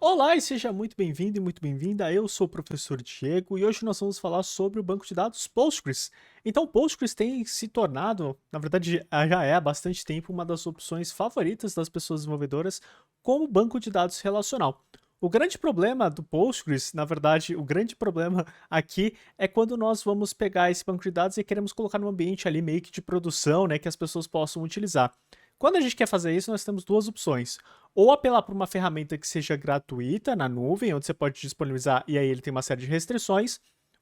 Olá e seja muito bem-vindo e muito bem-vinda. Eu sou o professor Diego e hoje nós vamos falar sobre o banco de dados Postgres. Então, o Postgres tem se tornado, na verdade, já é há bastante tempo, uma das opções favoritas das pessoas desenvolvedoras como banco de dados relacional. O grande problema do Postgres, na verdade, o grande problema aqui é quando nós vamos pegar esse banco de dados e queremos colocar num ambiente ali meio que de produção, né, que as pessoas possam utilizar. Quando a gente quer fazer isso, nós temos duas opções: ou apelar para uma ferramenta que seja gratuita na nuvem, onde você pode disponibilizar e aí ele tem uma série de restrições,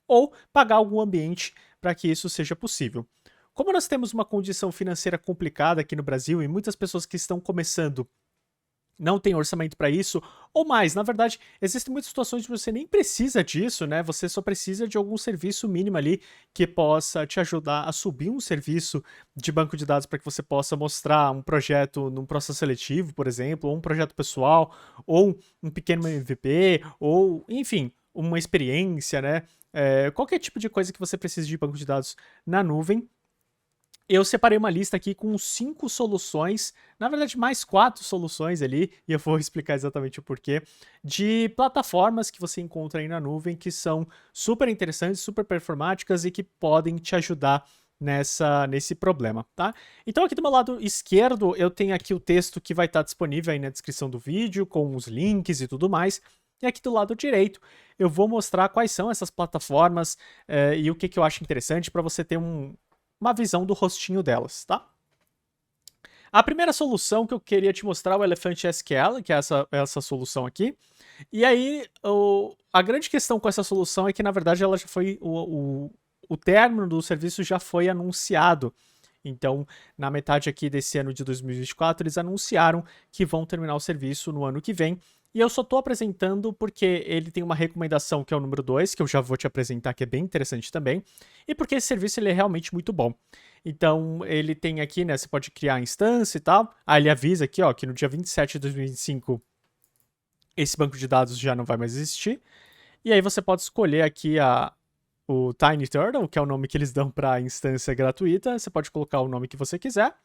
ou pagar algum ambiente para que isso seja possível. Como nós temos uma condição financeira complicada aqui no Brasil e muitas pessoas que estão começando não tem orçamento para isso, ou mais, na verdade, existem muitas situações que você nem precisa disso, né? Você só precisa de algum serviço mínimo ali que possa te ajudar a subir um serviço de banco de dados para que você possa mostrar um projeto num processo seletivo, por exemplo, ou um projeto pessoal, ou um pequeno MVP, ou, enfim, uma experiência, né? Qualquer tipo de coisa que você precise de banco de dados na nuvem, eu separei uma lista aqui com 5 soluções, na verdade mais 4 soluções ali, e eu vou explicar exatamente o porquê, de plataformas que você encontra aí na nuvem que são super interessantes, super performáticas e que podem te ajudar nesse problema, tá? Então aqui do meu lado esquerdo eu tenho aqui o texto que vai estar disponível aí na descrição do vídeo, com os links e tudo mais. E aqui do lado direito eu vou mostrar quais são essas plataformas e o que eu acho interessante para você ter uma visão do rostinho delas, tá? A primeira solução que eu queria te mostrar é o Elephant SQL, que é essa solução aqui. E aí, a grande questão com essa solução é que, na verdade, ela já foi. O término do serviço já foi anunciado. Então, na metade aqui desse ano de 2024, eles anunciaram que vão terminar o serviço no ano que vem. E eu só estou apresentando porque ele tem uma recomendação que é o número 2, que eu já vou te apresentar, que é bem interessante também, e porque esse serviço ele é realmente muito bom. Então, ele tem aqui, né, você pode criar a instância e tal. Aí ele avisa aqui, ó, que no dia 27 de 2025 esse banco de dados já não vai mais existir. E aí você pode escolher aqui o Tiny Turtle, que é o nome que eles dão para a instância gratuita. Você pode colocar o nome que você quiser.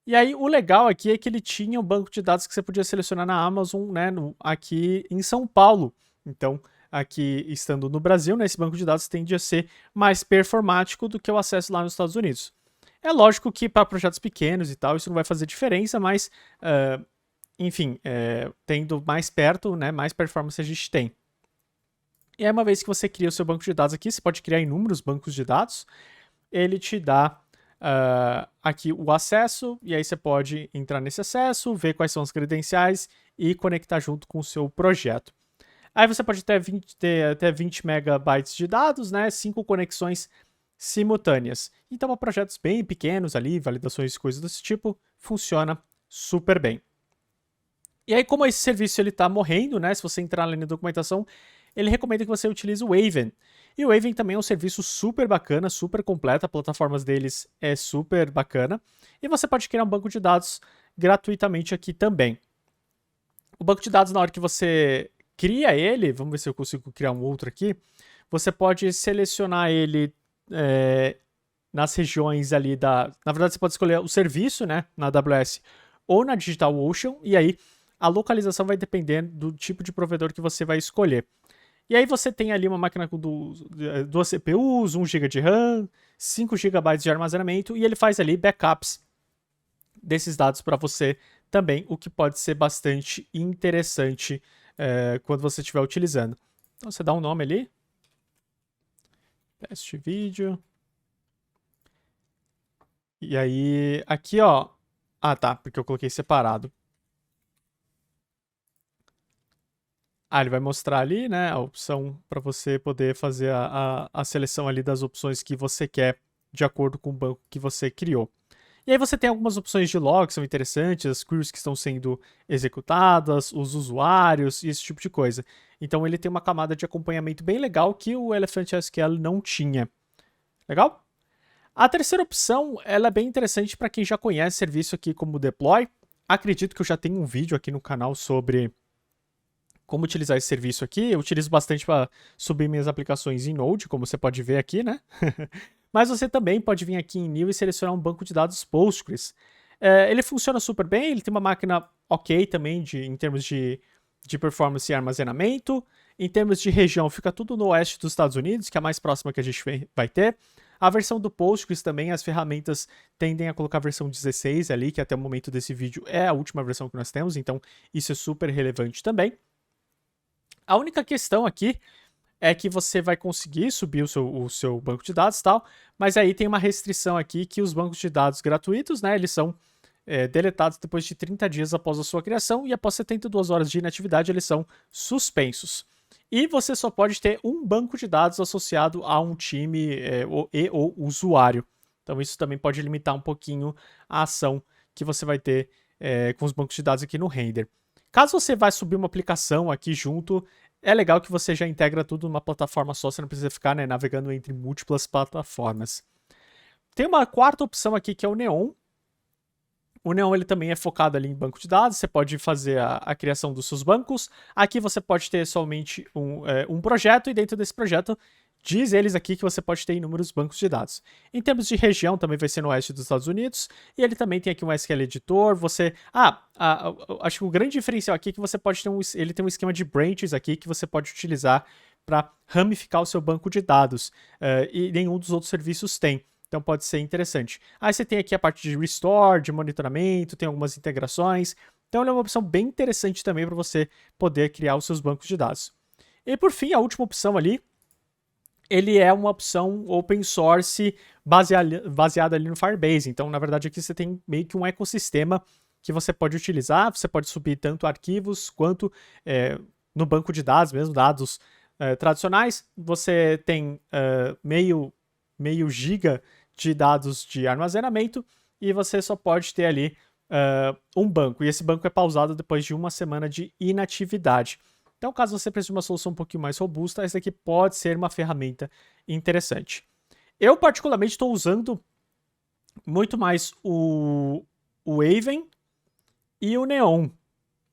E aí, o legal aqui é que ele tinha um banco de dados que você podia selecionar na Amazon, né, aqui em São Paulo. Então, aqui estando no Brasil, né, esse banco de dados tende a ser mais performático do que o acesso lá nos Estados Unidos. É lógico que para projetos pequenos e tal, isso não vai fazer diferença, mas, enfim, tendo mais perto, né, mais performance a gente tem. E aí, uma vez que você cria o seu banco de dados aqui, você pode criar inúmeros bancos de dados, ele te dá aqui o acesso, e aí você pode entrar nesse acesso, ver quais são as credenciais e conectar junto com o seu projeto. Aí você pode ter até 20 megabytes de dados, né? 5 conexões simultâneas. Então, para projetos bem pequenos ali, validações e coisas desse tipo, funciona super bem. E aí, como esse serviço ele está morrendo, né? Se você entrar ali na documentação, ele recomenda que você utilize o Waven. E o Waven também é um serviço super bacana, super completo, a plataforma deles é super bacana. E você pode criar um banco de dados gratuitamente aqui também. O banco de dados, na hora que você cria ele, vamos ver se eu consigo criar um outro aqui, você pode selecionar ele nas regiões ali da... Na verdade, você pode escolher o serviço, né, na AWS ou na DigitalOcean, e aí a localização vai depender do tipo de provedor que você vai escolher. E aí você tem ali uma máquina com duas CPUs, 1 GB de RAM, 5 GB de armazenamento, e ele faz ali backups desses dados para você também, o que pode ser bastante interessante quando você estiver utilizando. Então você dá um nome ali, teste vídeo, e aí aqui ó, ah tá, porque eu coloquei separado. Ele vai mostrar ali, né, a opção para você poder fazer a seleção ali das opções que você quer de acordo com o banco que você criou. E aí você tem algumas opções de log que são interessantes, as queries que estão sendo executadas, os usuários e esse tipo de coisa. Então ele tem uma camada de acompanhamento bem legal que o Elephant SQL não tinha. Legal? A terceira opção, ela é bem interessante para quem já conhece serviço aqui como Deploy. Acredito que eu já tenho um vídeo aqui no canal sobre como utilizar esse serviço aqui. Eu utilizo bastante para subir minhas aplicações em Node, como você pode ver aqui, né? Mas você também pode vir aqui em New e selecionar um banco de dados Postgres. Ele funciona super bem, ele tem uma máquina ok também em termos de de performance e armazenamento. Em termos de região, fica tudo no oeste dos Estados Unidos, que é a mais próxima que a gente vai ter. A versão do Postgres também, as ferramentas tendem a colocar a versão 16 ali, que até o momento desse vídeo é a última versão que nós temos, então isso é super relevante também. A única questão aqui é que você vai conseguir subir o seu banco de dados e tal, mas aí tem uma restrição aqui que os bancos de dados gratuitos, né, eles são deletados depois de 30 dias após a sua criação e após 72 horas de inatividade eles são suspensos. E você só pode ter um banco de dados associado a um time ou usuário. Então isso também pode limitar um pouquinho a ação que você vai ter com os bancos de dados aqui no Render. Caso você vá subir uma aplicação aqui junto, é legal que você já integra tudo numa plataforma só, você não precisa ficar navegando entre múltiplas plataformas. Tem uma quarta opção aqui que é o Neon. O Neon ele também é focado ali em banco de dados, você pode fazer a criação dos seus bancos. Aqui você pode ter somente um projeto e dentro desse projeto diz eles aqui que você pode ter inúmeros bancos de dados. Em termos de região também vai ser no oeste dos Estados Unidos e ele também tem aqui um SQL Editor. Acho que o grande diferencial aqui é que você pode ter ele tem um esquema de branches aqui que você pode utilizar para ramificar o seu banco de dados e nenhum dos outros serviços tem. Então pode ser interessante. Aí você tem aqui a parte de restore, de monitoramento, tem algumas integrações. Então ele é uma opção bem interessante também para você poder criar os seus bancos de dados. E por fim, a última opção ali, ele é uma opção open source baseada ali no Firebase. Então, na verdade, aqui você tem meio que um ecossistema que você pode utilizar. Você pode subir tanto arquivos quanto no banco de dados, mesmo dados tradicionais. Você tem meio giga de dados de armazenamento e você só pode ter ali um banco. E esse banco é pausado depois de uma semana de inatividade. Então, caso você precise de uma solução um pouquinho mais robusta, essa aqui pode ser uma ferramenta interessante. Eu, particularmente, estou usando muito mais o Maven e o Neon,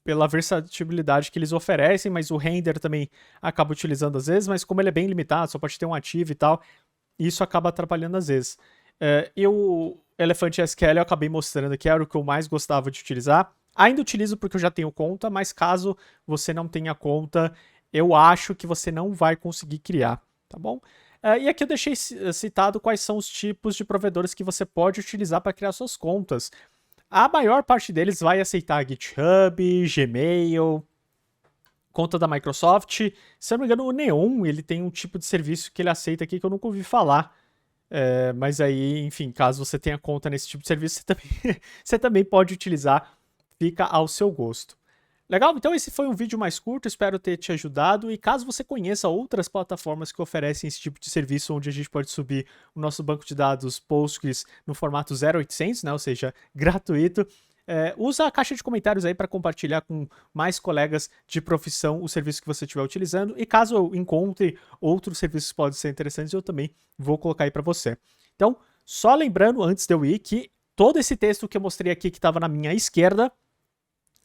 pela versatilidade que eles oferecem, mas o Render também acaba utilizando às vezes, mas como ele é bem limitado, só pode ter um ativo e tal, isso acaba atrapalhando às vezes. E o Elephant SQL eu acabei mostrando que era o que eu mais gostava de utilizar. Ainda utilizo porque eu já tenho conta, mas caso você não tenha conta, eu acho que você não vai conseguir criar, tá bom? E aqui eu deixei citado quais são os tipos de provedores que você pode utilizar para criar suas contas. A maior parte deles vai aceitar GitHub, Gmail, conta da Microsoft. Se eu não me engano, o Neon ele tem um tipo de serviço que ele aceita aqui que eu nunca ouvi falar. Mas aí, enfim, caso você tenha conta nesse tipo de serviço, você também pode utilizar. Fica ao seu gosto. Legal? Então esse foi um vídeo mais curto, espero ter te ajudado. E caso você conheça outras plataformas que oferecem esse tipo de serviço, onde a gente pode subir o nosso banco de dados Postgres no formato 0800, né? Ou seja, gratuito, usa a caixa de comentários aí para compartilhar com mais colegas de profissão o serviço que você estiver utilizando. E caso eu encontre outros serviços que podem ser interessantes, eu também vou colocar aí para você. Então, só lembrando, antes de eu ir, que todo esse texto que eu mostrei aqui, que estava na minha esquerda,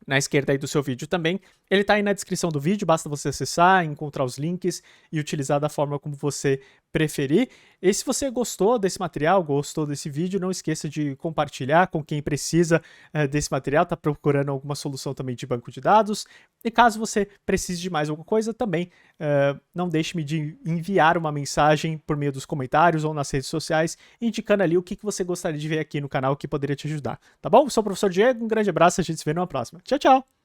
na esquerda aí do seu vídeo também, ele está aí na descrição do vídeo, basta você acessar, encontrar os links e utilizar da forma como você preferir. E se você gostou desse material, gostou desse vídeo, não esqueça de compartilhar com quem precisa desse material, está procurando alguma solução também de banco de dados. E caso você precise de mais alguma coisa, também não deixe-me de enviar uma mensagem por meio dos comentários ou nas redes sociais, indicando ali o que você gostaria de ver aqui no canal que poderia te ajudar, tá bom? Sou o professor Diego, um grande abraço, a gente se vê numa próxima. Tchau, tchau!